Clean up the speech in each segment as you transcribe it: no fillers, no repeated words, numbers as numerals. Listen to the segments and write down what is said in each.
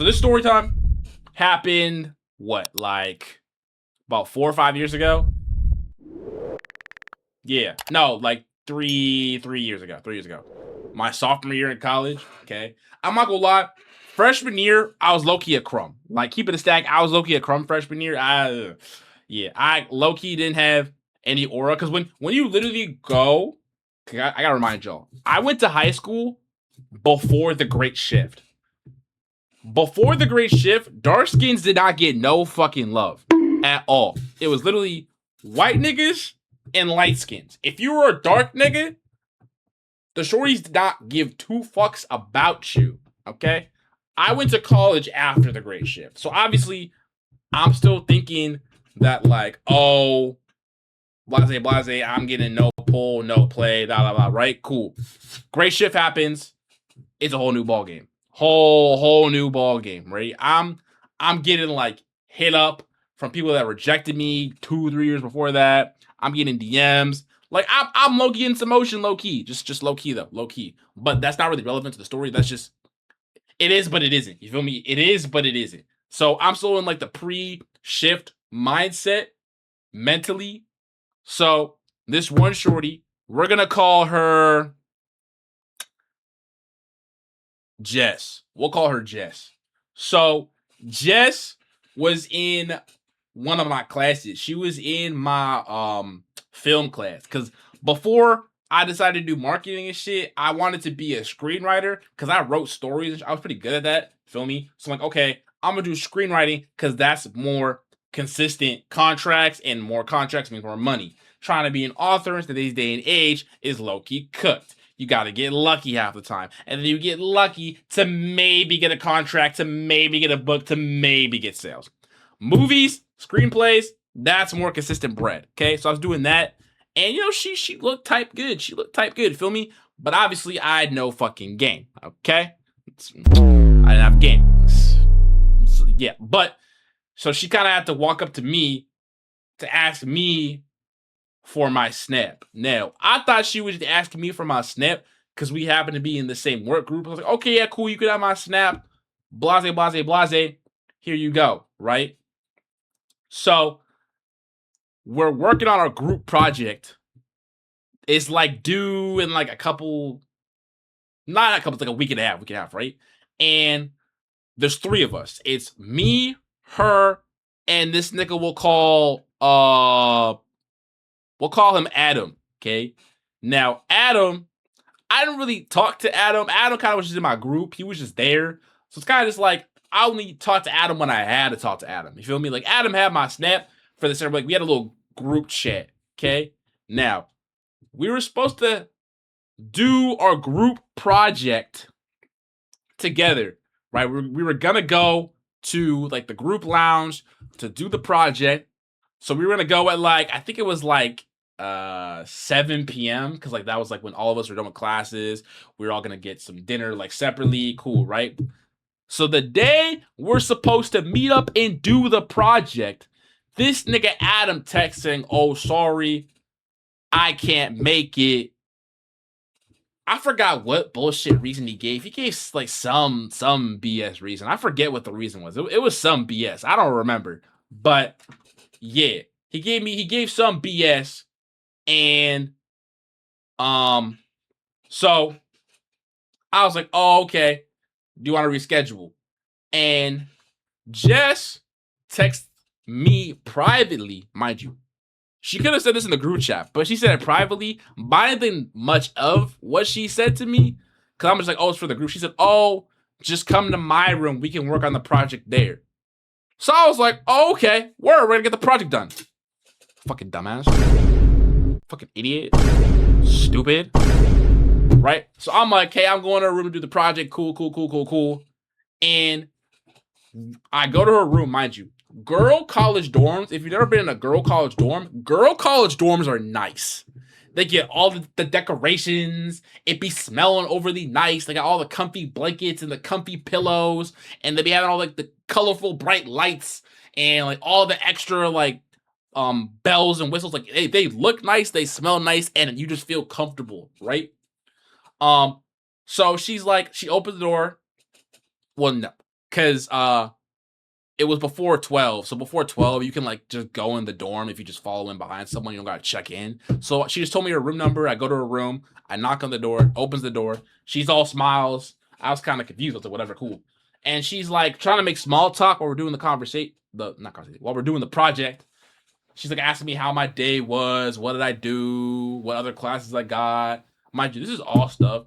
So this story time happened, what, like about 4 or 5 years ago? Yeah. No, like three years ago. 3 years ago. My sophomore year in college. Okay. I'm not gonna lie. Freshman year, I was low-key a crumb. Like, keeping a stack, I was low-key a crumb freshman year. I low-key didn't have any aura. Cause when you literally go, I gotta remind y'all, I went to high school before the Great Shift. Before the Great Shift, dark skins did not get no fucking love at all. It was literally white niggas and light skins. If you were a dark nigga, the shorties did not give two fucks about you. Okay? I went to college after the Great Shift. So obviously, I'm still thinking that, like, oh, blase, I'm getting no pull, no play, blah, blah, blah, right? Cool. Great Shift happens. It's a whole new ball game. Whole new ball game, right? I'm getting like hit up from people that rejected me 2-3 years before that. I'm getting DMs. Like I'm low key in some motion, low key. Just low key though, low key. But that's not really relevant to the story. That's just it is, but it isn't. You feel me? It is, but it isn't. So I'm still in like the pre-shift mindset mentally. So this one shorty, we're gonna call her Jess. We'll call her Jess. So Jess was in one of my classes. She was in my film class. Cause before I decided to do marketing and shit, I wanted to be a screenwriter because I wrote stories. I was pretty good at that. Feel me? So I'm like, okay, I'm gonna do screenwriting because that's more consistent contracts, and more contracts means more money. Trying to be an author in today's day and age is low-key cooked. You got to get lucky half the time. And then you get lucky to maybe get a contract, to maybe get a book, to maybe get sales. Movies, screenplays, that's more consistent bread. Okay, so I was doing that. And, you know, she looked type good. She looked type good, feel me? But obviously, I had no fucking game, okay? I didn't have game. So, yeah, but, so she kind of had to walk up to me to ask me for my snap. Now, I thought she was asking me for my snap because we happen to be in the same work group. I was like, okay, yeah, cool, you could have my snap. Blase, blase, blase. Here you go, right? So, we're working on our group project. It's like due in like a couple, not a couple, it's like a week and a half, right? And there's 3 of us. It's me, her, and this nigga we'll call him Adam, okay? Now, Adam, I didn't really talk to Adam. Adam kind of was just in my group. He was just there. So it's kind of just like, I only talked to Adam when I had to talk to Adam. You feel me? Like, Adam had my snap for the server. Like, we had a little group chat, okay? Now, we were supposed to do our group project together, right? We were gonna go to, like, the group lounge to do the project. So we were gonna go at, like, I think it was, like, 7 p.m. because like that was like when all of us were done with classes. We were all gonna get some dinner like separately. Cool, right? So the day we're supposed to meet up and do the project, this nigga Adam texts saying, "Oh, sorry, I can't make it." I forgot what bullshit reason he gave. He gave like some BS reason. I forget what the reason was. It was some BS. I don't remember. But yeah, he gave some BS. And so I was like, oh, okay. Do you want to reschedule? And Jess texted me privately, mind you. She could have said this in the group chat, but she said it privately. But I didn't think much of what she said to me. Cause I'm just like, oh, it's for the group. She said, oh, just come to my room. We can work on the project there. So I was like, oh, okay. We're gonna get the project done. Fucking dumbass. Fucking idiot. Stupid. Right? So I'm like, hey, I'm going to her room to do the project. Cool. And I go to her room, mind you. Girl college dorms, if you've never been in a girl college dorms are nice. They get all the decorations. It be smelling overly nice. They got all the comfy blankets and the comfy pillows. And they be having all like the colorful bright lights and like all the extra like bells and whistles. Like they look nice, they smell nice, and you just feel comfortable, right? So she's like, she opens the door. Well, no. Cause it was before 12. So before 12, you can like just go in the dorm if you just follow in behind someone. You don't gotta check in. So she just told me her room number. I go to her room. I knock on the door. Opens the door. She's all smiles. I was kind of confused. I was like, whatever, cool. And she's like trying to make small talk while we're doing the conversation. While we're doing the project. She's like asking me how my day was. What did I do? What other classes I got? Mind you, this is all stuff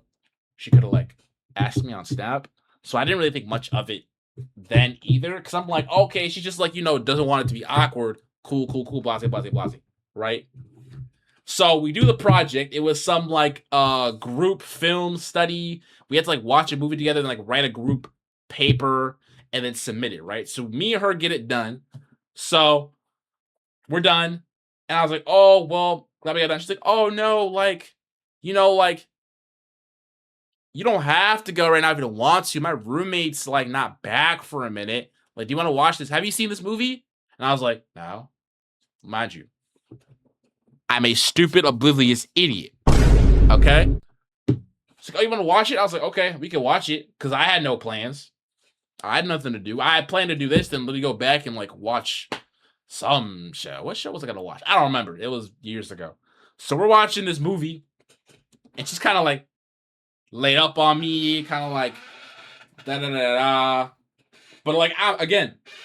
she could have like asked me on Snap. So I didn't really think much of it then either, because I'm like, okay, she's just like, doesn't want it to be awkward. Cool, blase, right? So we do the project. It was some like group film study. We had to like watch a movie together and like write a group paper and then submit it, right? So me and her get it done. So we're done. And I was like, oh, well, glad we got done. She's like, oh no, like, like, you don't have to go right now if you don't want to. My roommate's like not back for a minute. Like, do you want to watch this? Have you seen this movie? And I was like, no. Mind you, I'm a stupid, oblivious idiot. Okay? She's like, oh, you want to watch it? I was like, okay, we can watch it. Because I had no plans. I had nothing to do. I had planned to do this, then literally go back and like watch some show. What show was I going to watch? I don't remember. It was years ago. So we're watching this movie. And she's kind of like, laid up on me, kind of like da-da-da-da. But like,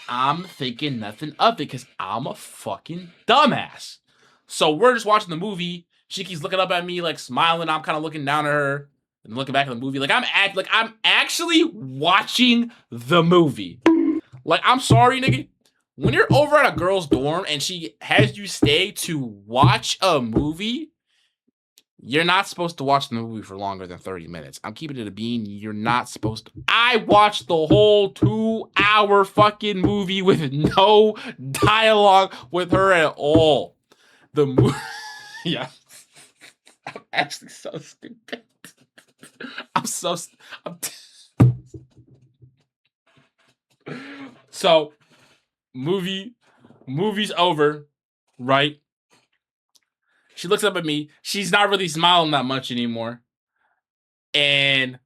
I'm thinking nothing of it because I'm a fucking dumbass. So we're just watching the movie. She keeps looking up at me, like smiling. I'm kind of looking down at her and looking back at the movie. Like I'm actually watching the movie. Like, I'm sorry, nigga. When you're over at a girl's dorm and she has you stay to watch a movie, you're not supposed to watch the movie for longer than 30 minutes. I'm keeping it a bean. You're not supposed to. I watched the whole 2-hour fucking movie with no dialogue with her at all. The movie. Yeah. I'm actually so stupid. So, movie's over, right? She looks up at me. She's not really smiling that much anymore. And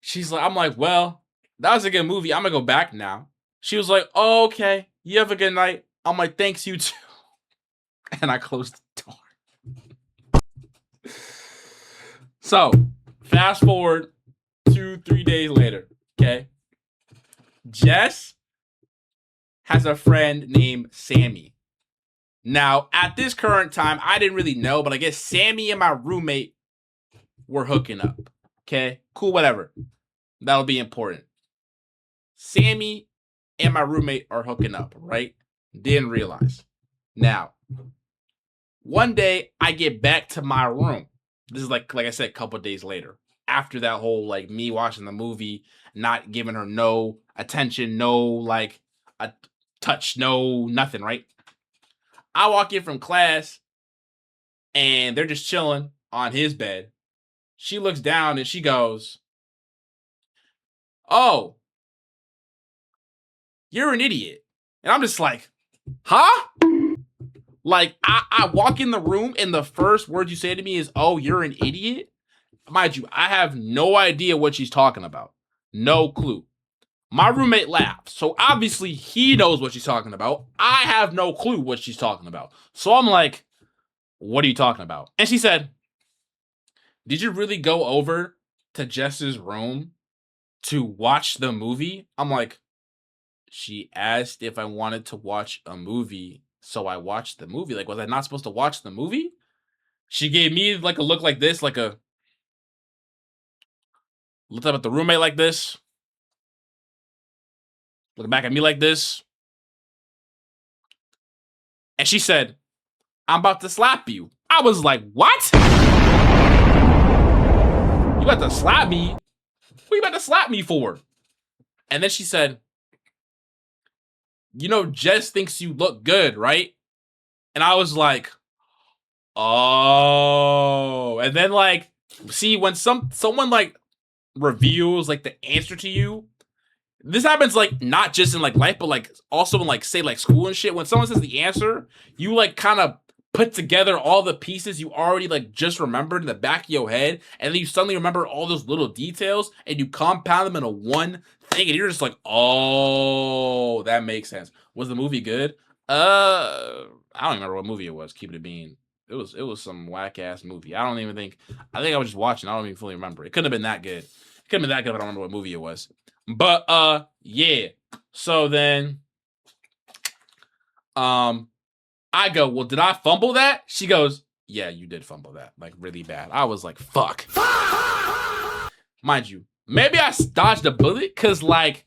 she's like, I'm like, well, that was a good movie. I'm going to go back now. She was like, oh, okay. You have a good night. I'm like, thanks, you too. And I closed the door. So, fast forward 2-3 days later, okay? Jess has a friend named Sammy. Now, at this current time, I didn't really know, but I guess Sammy and my roommate were hooking up. Okay? Cool, whatever. That'll be important. Sammy and my roommate are hooking up, right? Didn't realize. Now, one day, I get back to my room. This is like I said, a couple days later. After that whole, like, me watching the movie, not giving her no attention, no, like, a touch, no nothing, right? I walk in from class, and they're just chilling on his bed. She looks down, and she goes, oh, you're an idiot. And I'm just like, huh? Like, I walk in the room, and the first word you say to me is, oh, you're an idiot? Mind you, I have no idea what she's talking about. No clue. My roommate laughs, so obviously he knows what she's talking about. I have no clue what she's talking about. So I'm like, what are you talking about? And she said, did you really go over to Jess's room to watch the movie? I'm like, she asked if I wanted to watch a movie, so I watched the movie. Like, was I not supposed to watch the movie? She gave me like a look like this, like a looked up at the roommate like this. Looking back at me like this. And she said, I'm about to slap you. I was like, what? You about to slap me? What are you about to slap me for? And then she said, Jess thinks you look good, right? And I was like, oh. And then, like, see, when someone, like, reveals, like, the answer to you, this happens, like, not just in, like, life, but, like, also in, like, say, like, school and shit. When someone says the answer, you, like, kind of put together all the pieces you already, like, just remembered in the back of your head, and then you suddenly remember all those little details, and you compound them into one thinking, you're just like, oh, that makes sense. Was the movie good? I don't even remember what movie it was. Keep it a bean. It was some whack ass movie. I don't even think. I think I was just watching. I don't even fully remember. It couldn't have been that good. It couldn't have been that good. If I don't remember what movie it was. But yeah. So then, I go, well, did I fumble that? She goes, yeah, you did fumble that, like really bad. I was like, fuck. Mind you, maybe I dodged a bullet because like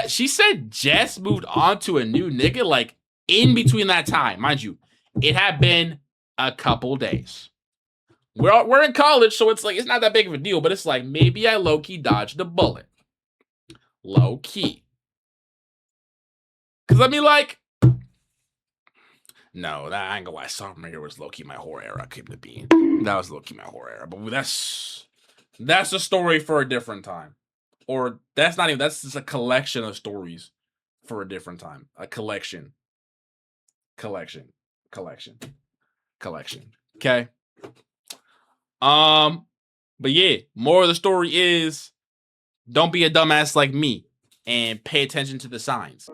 she said Jess moved on to a new nigga like in between that time. Mind you, it had been a couple days. We're in college, so it's like it's not that big of a deal, but it's like maybe I low-key dodged a bullet. Low-key. Because I mean, like, no, that I ain't gonna lie. Sophomore year was low-key my horror era. Keep the bean. That was low-key my horror era. But that's a story for a different time. Or that's not even, that's just a collection of stories for a different time. A collection. Okay. But yeah, more of the story is don't be a dumbass like me and pay attention to the signs.